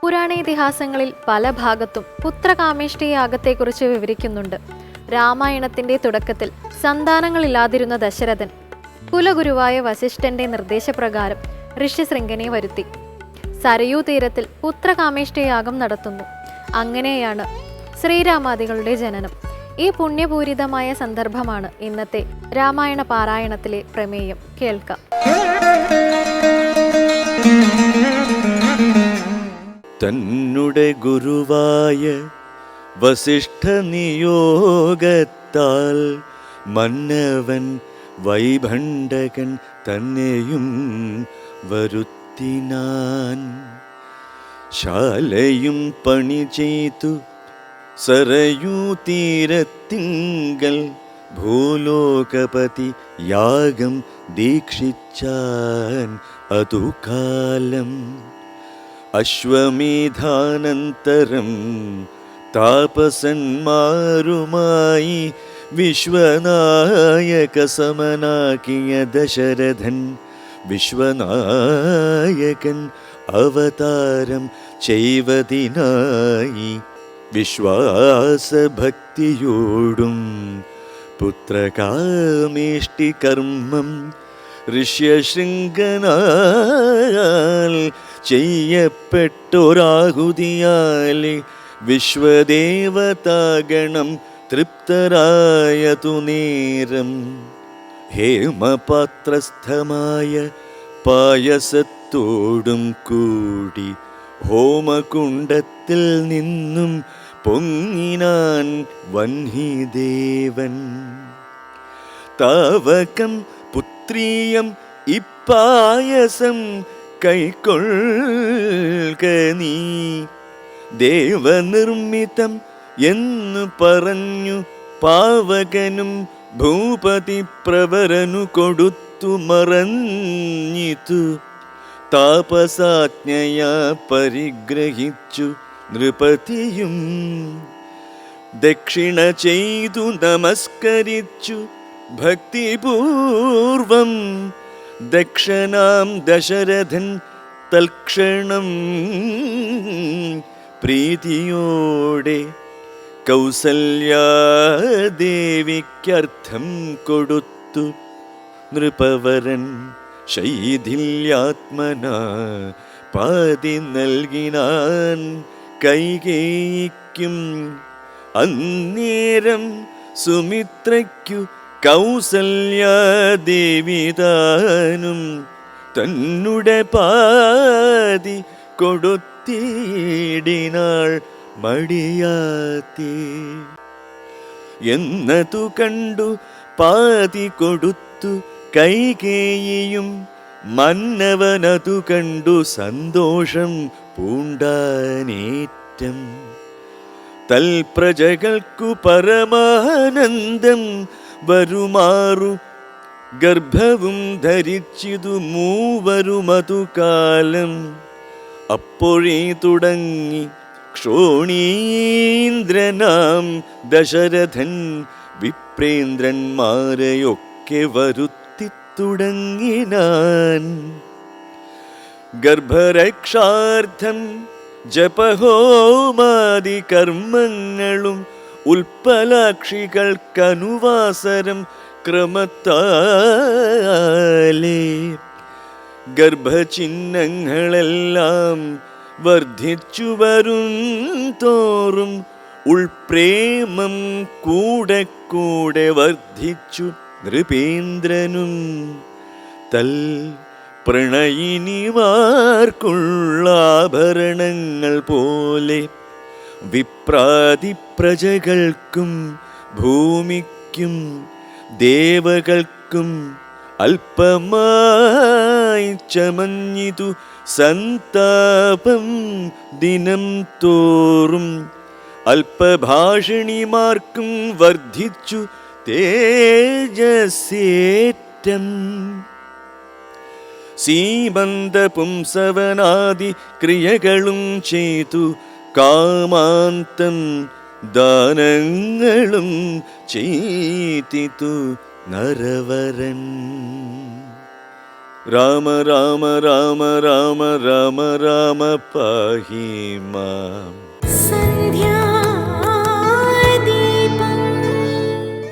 പുരാണേതിഹാസങ്ങളിൽ പല ഭാഗത്തും പുത്രകാമേഷ്ടി യാഗത്തെക്കുറിച്ച് വിവരിക്കുന്നുണ്ട്. രാമായണത്തിന്റെ തുടക്കത്തിൽ സന്താനങ്ങളില്ലാതിരുന്ന ദശരഥൻ കുലഗുരുവായ വസിഷ്ഠന്റെ നിർദ്ദേശപ്രകാരം ഋഷ്യശൃംഖനെ വരുത്തി. സരയൂ തീരത്തിൽ പുത്രകാമേഷ്ടി യാഗം നടത്തുന്നു. അങ്ങനെയാണ് ശ്രീരാമാദികളുടെ ജനനം. ഈ പുണ്യപൂരിതമായ സന്ദർഭമാണ് ഇന്നത്തെ രാമായണ പാരായണത്തിലെ പ്രമേയം. കേൾക്കാം. തന്നുടെ ഗുരുവായ വസിഷ്ഠ നിയോഗത്താൽ മന്നവൻ വൈഭണ്ഡകൻ തന്നെയും വരുത്തിനാൻ. ശാലയും പണി ചെയ്തു സരയൂ തീരത്തിങ്കൽ ഭൂലോകപതി യാഗം ദീക്ഷിച്ചാൻ അതുകാലം. അശ്വമേധാനന്തരം താപസന്മാരുമായി വിശ്വനായക സമനാക്കിയ ദശരഥൻ വിശ്വനായകൻ അവതാരം ചെയ്വതിനായി വിശ്വാസഭക്തിയോടും പുത്രകാമേഷ്ടി കർമ്മം ഋഷ്യശൃംഖനാൽ ചെയ്യപ്പെട്ടൊരാഹുതിയാൽ വിശ്വദേവതാഗണം തൃപ്തരായതു നേരം ഹേമപാത്രസ്ഥമായ പായസത്തോടും കൂടി ഹോമകുണ്ടത്തിൽ നിന്നും പൊങ്ങിനാൻ വഹ്നിദേവൻ. താവകം പുത്രീയം ഇപ്പായസം കൈക്കൊള്ളുക നീ, ദേവനിർമ്മിതം എന്നു പറഞ്ഞു പാവകനും ഭൂപതി പ്രവരനു കൊടുത്തു മറഞ്ഞിതു. താപസാജ്ഞയാ പരിഗ്രഹിച്ചു നൃപതിയും ദക്ഷിണ ചെയ്തു നമസ്കരിച്ചു ഭക്തിപൂർവം. ദക്ഷനാം ദശരഥൻ തൽക്ഷണം പ്രീതിയോടെ കൗസല്യാദേവിക്കർത്ഥം കൊടുത്തു. നൃപവരൻ ശൈഥില്യാത്മനാ പാതി നൽകിനാൻ കൈകേയിക്കും. അന്നേരം സുമിത്രയ്ക്കു കൗസല്യാദേവിതാനും തന്നുടെ പാതി കൊടുത്തിടിനാൾ മടിയാത്തേ. എന്നതു കണ്ടു പാതി കൊടുത്തു കൈകേയിയും മന്നവനതു കണ്ടു സന്തോഷം പൂണ്ടാനേറ്റം. തൽപ്രജകൾക്കു പരമാനന്ദം വരുമാറു ഗർഭവും ധരിച്ചിതു മൂവരുമതു കാലം. അപ്പോഴേ തുടങ്ങി ക്ഷോണീന്ദ്രനാം ദശരഥൻ വിപ്രേന്ദ്രന്മാരെയൊക്കെ വരുത്തി തുടങ്ങിനാൻ. ഗർഭരക്ഷാർത്ഥം ജപഹോമാദി കർമ്മങ്ങളും ഉൽപ്പലാക്ഷികൾക്കനുവാസരം ക്രമത്താലേ ഗർഭചിഹ്നങ്ങളെല്ലാം വർദ്ധിച്ചു വരും തോറും ഉൾപ്രേമം കൂടെ കൂടെ വർദ്ധിച്ചു നൃപേന്ദ്രനും. തൽ പ്രണയിനിമാർക്കുള്ള ആഭരണങ്ങൾ പോലെ വിപ്രാതി പ്രജകൾക്കും ഭൂമിക്കും ദേവകൾക്കും അല്പമായി ചമഞ്ഞിതു സന്താപം ദിനം തോറും. അല്പഭാഷിണിമാർക്കും വർദ്ധിച്ചു തേജസ്സേറ്റം. സീമന്തപുംസവനാദി ക്രിയകളും ചെയ്തു കാമാന്തം ദാനങ്ങളും ചെയ്തിതു നരവരൻ. രാമ രാമ രാമ രാമ രാമ രാമ പാഹി മാം.